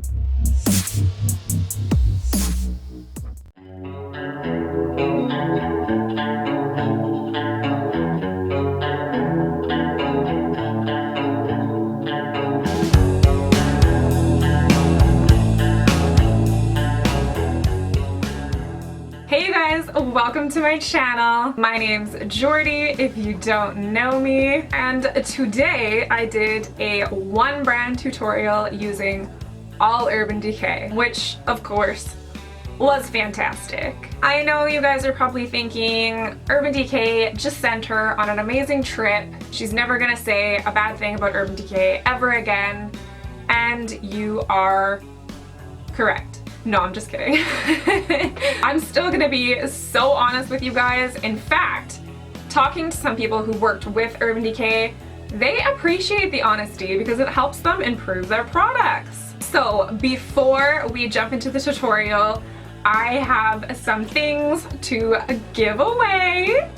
Hey you guys, welcome to my channel. My name's Jordy if you don't know me, and today I did a one brand tutorial using all Urban Decay, which of course was fantastic. I know you guys are probably thinking Urban Decay just sent her on an amazing trip. She's never gonna say a bad thing about Urban Decay ever again, and you are correct. No, I'm just kidding. I'm still gonna be so honest with you guys. In fact, talking to some people who worked with Urban Decay, they appreciate the honesty because it helps them improve their products. So before we jump into the tutorial, I have some things to give away.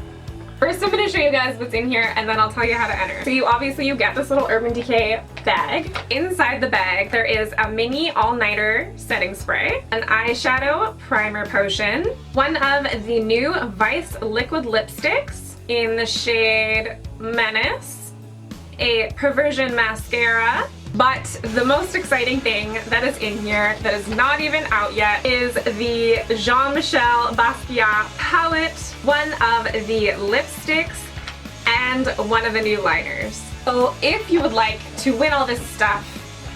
First, I'm going to show you guys what's in here, and then I'll tell you how to enter. So you get this little Urban Decay bag. Inside the bag, there is a mini all-nighter setting spray, an eyeshadow primer potion, one of the new Vice liquid lipsticks in the shade Menace, a Perversion mascara, but the most exciting thing that is in here that is not even out yet is the Jean-Michel Basquiat Palette, one of the lipsticks, and one of the new liners. So if you would like to win all this stuff,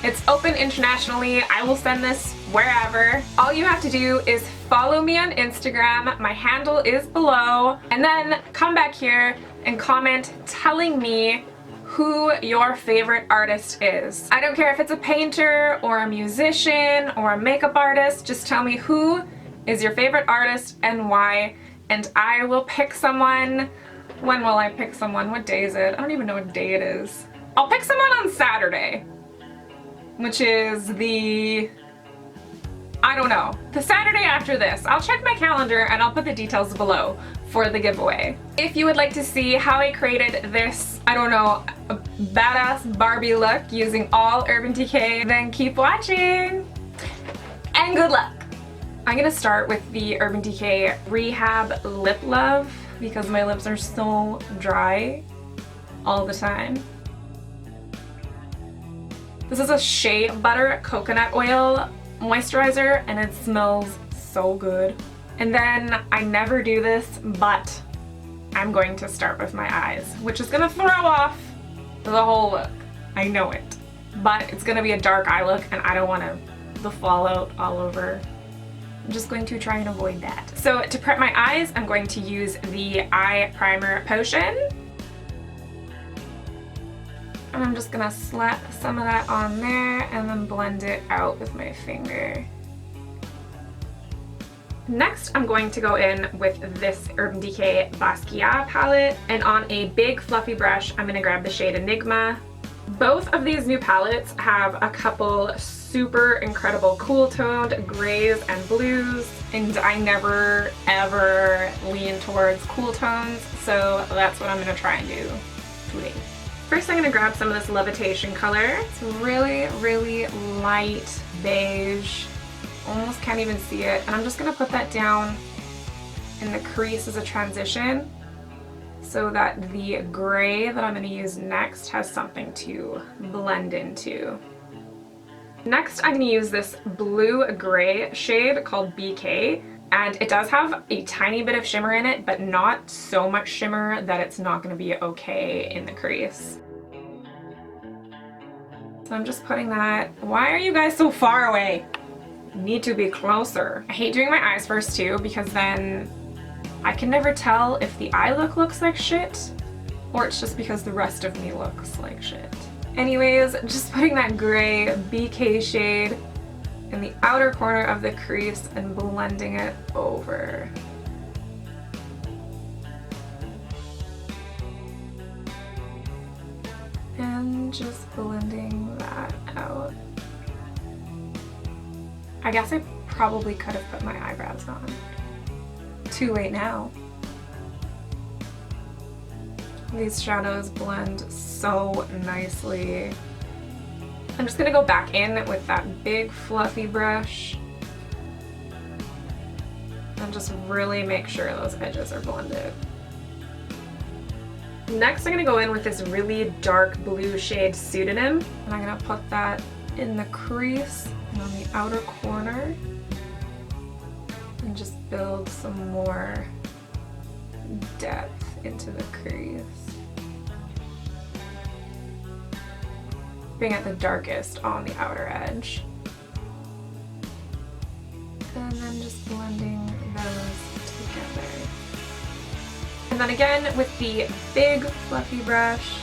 it's open internationally. I will send this wherever. All you have to do is follow me on Instagram. My handle is below, and then come back here and comment telling me who your favorite artist is. I don't care if it's a painter or a musician or a makeup artist, just tell me who is your favorite artist and why, and I will pick someone. When will I pick someone? What day is it? I don't even know what day it is. I'll pick someone on Saturday, which is I don't know, the Saturday after this. I'll check my calendar and I'll put the details below for the giveaway. If you would like to see how I created this, I don't know, a badass Barbie look using all Urban Decay, then keep watching and good luck. I'm gonna start with the Urban Decay Rehab Lip Love because my lips are so dry all the time. This is a Shea Butter Coconut Oil moisturizer, and it smells so good. And then I never do this, but I'm going to start with my eyes, which is gonna throw off the whole look. I know it. But it's gonna be a dark eye look, and I don't want the fallout all over. I'm just going to try and avoid that. So to prep my eyes, I'm going to use the eye primer potion. And I'm just gonna slap some of that on there and then blend it out with my finger. Next, I'm going to go in with this Urban Decay Basquiat palette, and on a big fluffy brush, I'm gonna grab the shade Enigma. Both of these new palettes have a couple super incredible cool toned grays and blues, and I never ever lean towards cool tones, so that's what I'm gonna try and do today. First, I'm gonna grab some of this Levitation color. It's really, really light beige. Almost can't even see it. And I'm just gonna put that down in the crease as a transition so that the gray that I'm gonna use next has something to blend into. Next, I'm gonna use this blue-gray shade called BK. And it does have a tiny bit of shimmer in it, but not so much shimmer that it's not going to be okay in the crease. So I'm just putting that. Why are you guys so far away? You need to be closer. I hate doing my eyes first too, because then I can never tell if the eye look looks like shit or it's just because the rest of me looks like shit. Anyways, just putting that gray BK shade in the outer corner of the crease and blending it over. And just blending that out. I guess I probably could have put my eyebrows on. Too late now. These shadows blend so nicely. I'm just gonna go back in with that big fluffy brush and just really make sure those edges are blended. Next, I'm gonna go in with this really dark blue shade Pseudonym, and I'm gonna put that in the crease and on the outer corner and just build some more depth into the crease. Being at the darkest on the outer edge. And then just blending those together. And then again with the big fluffy brush,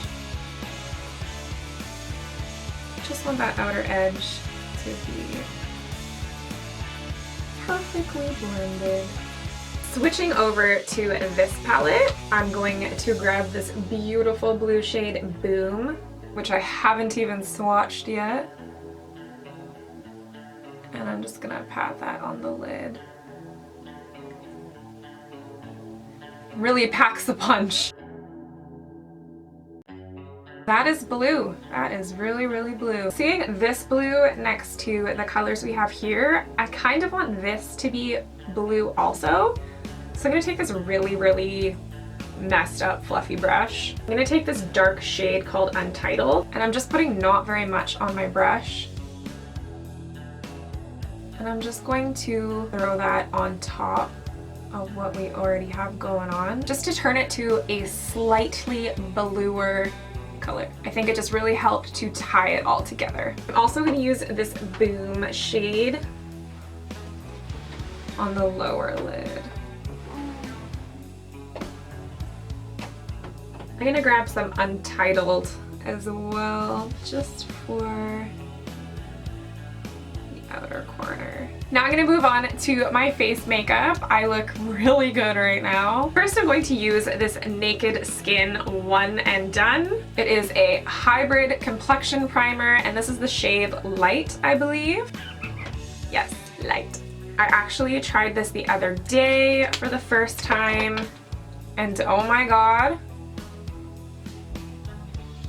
just want that outer edge to be perfectly blended. Switching over to this palette, I'm going to grab this beautiful blue shade Boom, which I haven't even swatched yet. And I'm just gonna pat that on the lid. Really packs a punch. That is blue. That is really, really blue. Seeing this blue next to the colors we have here, I kind of want this to be blue also. So I'm gonna take this really, really messed up fluffy brush. I'm gonna take this dark shade called Untitled, and I'm just putting not very much on my brush. And I'm just going to throw that on top of what we already have going on, just to turn it to a slightly bluer color. I think it just really helped to tie it all together. I'm also going to use this Boom shade on the lower lid. I'm going to grab some Untitled as well, just for outer corner. Now I'm going to move on to my face makeup. I look really good right now. First, I'm going to use this Naked Skin One and Done. It is a hybrid complexion primer, and this is the shade Light, I believe. Yes, Light. I actually tried this the other day for the first time, and oh my god,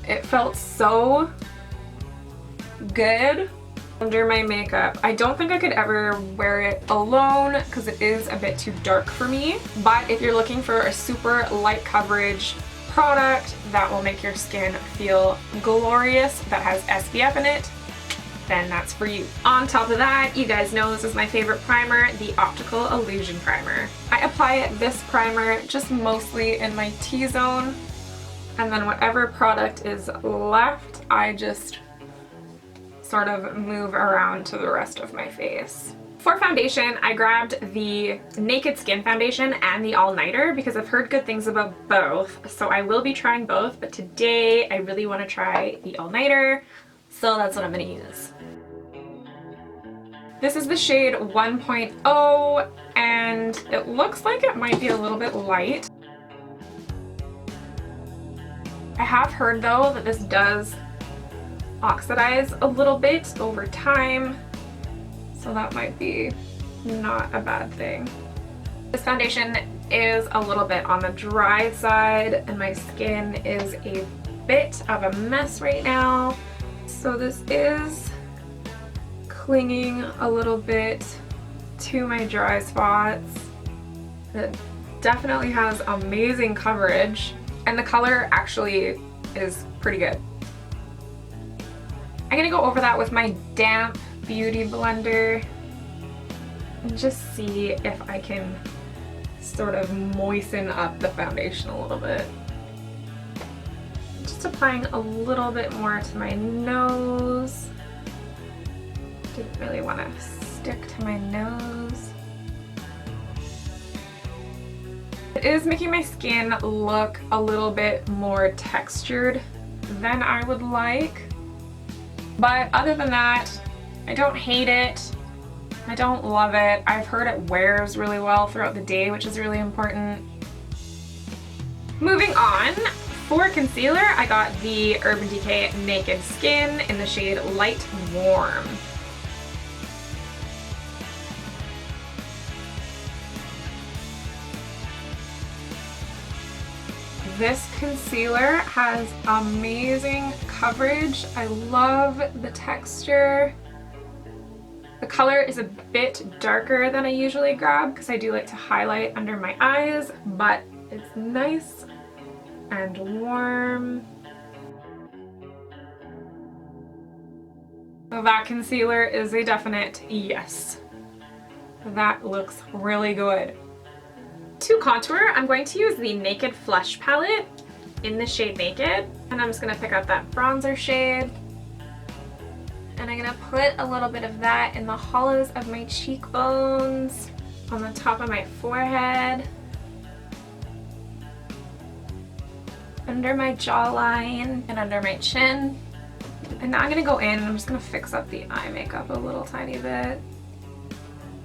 it felt so good under my makeup. I don't think I could ever wear it alone because it is a bit too dark for me, but if you're looking for a super light coverage product that will make your skin feel glorious, that has SPF in it, then that's for you. On top of that, you guys know this is my favorite primer, the Optical Illusion Primer. I apply this primer just mostly in my T-zone, and then whatever product is left, I just sort of move around to the rest of my face. For foundation, I grabbed the Naked Skin foundation and the All Nighter because I've heard good things about both, so I will be trying both, but today I really want to try the All Nighter, so that's what I'm going to use. This is the shade 1.0, and it looks like it might be a little bit light. I have heard though that this does oxidize a little bit over time, so that might be not a bad thing. This foundation is a little bit on the dry side, and my skin is a bit of a mess right now, so this is clinging a little bit to my dry spots. It definitely has amazing coverage, and the color actually is pretty good. I'm gonna go over that with my damp beauty blender and just see if I can sort of moisten up the foundation a little bit. Just applying a little bit more to my nose. Didn't really want to stick to my nose. It is making my skin look a little bit more textured than I would like. But other than that, I don't hate it. I don't love it. I've heard it wears really well throughout the day, which is really important. Moving on, for concealer, I got the Urban Decay Naked Skin in the shade Light Warm. This concealer has amazing coverage. I love the texture. The color is a bit darker than I usually grab because I do like to highlight under my eyes, but it's nice and warm. That concealer is a definite yes. That looks really good. To contour, I'm going to use the Naked Flush palette in the shade Naked, and I'm just going to pick up that bronzer shade, and I'm going to put a little bit of that in the hollows of my cheekbones, on the top of my forehead, under my jawline, and under my chin. And now I'm going to go in and I'm just going to fix up the eye makeup a little tiny bit.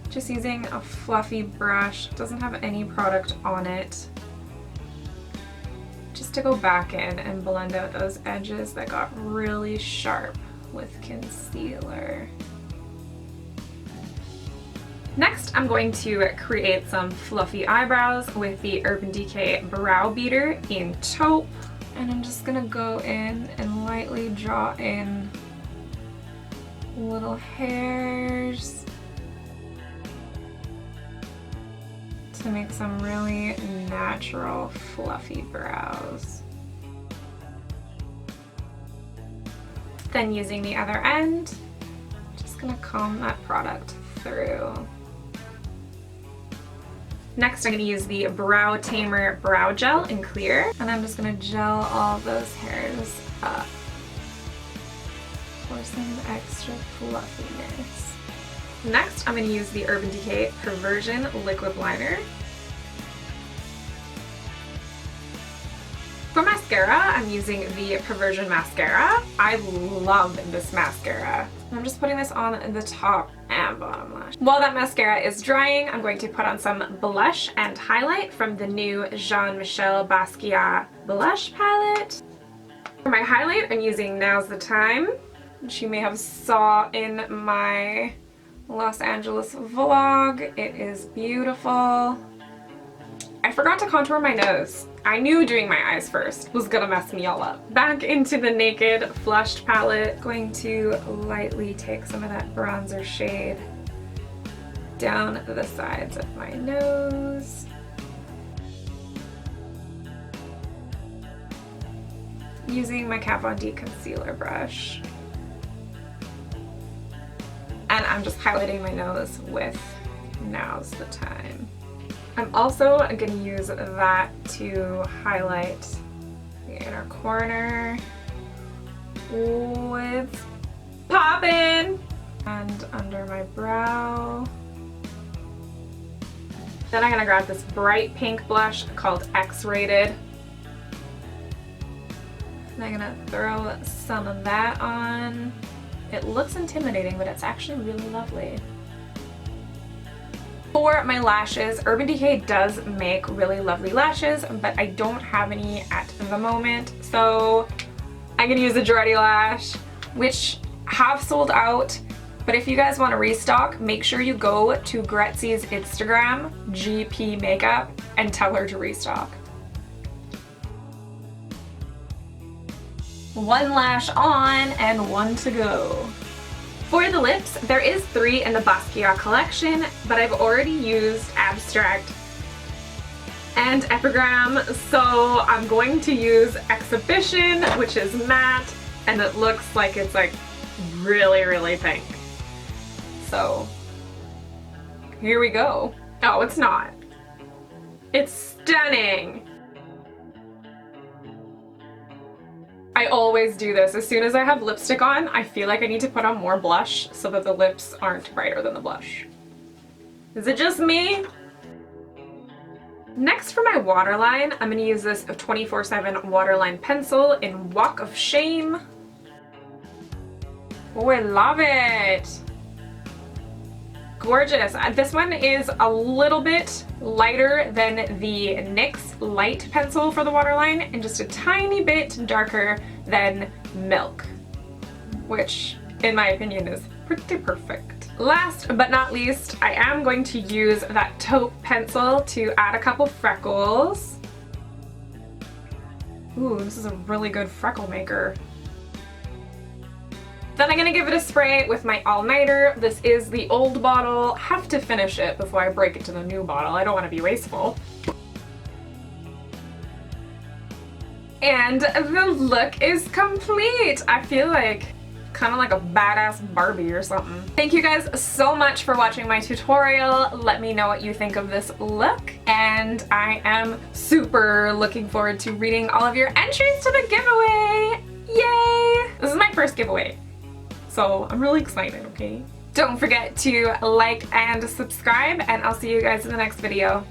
Just using a fluffy brush, it doesn't have any product on it. Just to go back in and blend out those edges that got really sharp with concealer. Next, I'm going to create some fluffy eyebrows with the Urban Decay Brow Beater in taupe. And I'm just gonna go in and lightly draw in little hairs to make some really natural fluffy brows. Then using the other end, just gonna comb that product through. Next, I'm gonna use the Brow Tamer Brow Gel in clear, and I'm just gonna gel all those hairs up for some extra fluffiness. Next, I'm going to use the Urban Decay Perversion Liquid Liner. For mascara, I'm using the Perversion Mascara. I love this mascara. I'm just putting this on the top and bottom lash. While that mascara is drying, I'm going to put on some blush and highlight from the new Jean-Michel Basquiat Blush Palette. For my highlight, I'm using Now's the Time, which you may have saw in my Los Angeles vlog. It is beautiful. I forgot to contour my nose. I knew doing my eyes first was gonna mess me all up. Back into the Naked Flushed palette. Going to lightly take some of that bronzer shade down the sides of my nose. Using my Kat Von D concealer brush. And I'm just highlighting my nose with Now's the Time. I'm also going to use that to highlight the inner corner with poppin' and under my brow. Then I'm going to grab this bright pink blush called X-Rated. And I'm going to throw some of that on. It looks intimidating, but it's actually really lovely. For my lashes, Urban Decay does make really lovely lashes, but I don't have any at the moment, so I'm gonna use a Girardi lash, which have sold out, but if you guys want to restock, make sure you go to Gretzy's Instagram, GP Makeup, and tell her to restock. One lash on and one to go. For the lips, there is 3 in the Basquiat collection, but I've already used Abstract and Epigram, so I'm going to use Exhibition, which is matte, and it looks like it's like really, really pink. So here we go. Oh, it's not. It's stunning. I always do this. As soon as I have lipstick on, I feel like I need to put on more blush so that the lips aren't brighter than the blush. Is it just me? Next for my waterline, I'm going to use this 24/7 waterline pencil in Walk of Shame. Oh, I love it! Gorgeous. This one is a little bit lighter than the NYX light pencil for the waterline and just a tiny bit darker than Milk, which in my opinion is pretty perfect. Last but not least, I am going to use that taupe pencil to add a couple freckles. Ooh, this is a really good freckle maker. Then I'm gonna give it a spray with my all-nighter. This is the old bottle. Have to finish it before I break it to the new bottle. I don't want to be wasteful. And the look is complete. I feel like kind of like a badass Barbie or something. Thank you guys so much for watching my tutorial. Let me know what you think of this look, and I am super looking forward to reading all of your entries to the giveaway. Yay! This is my first giveaway, so I'm really excited, okay? Don't forget to like and subscribe, and I'll see you guys in the next video.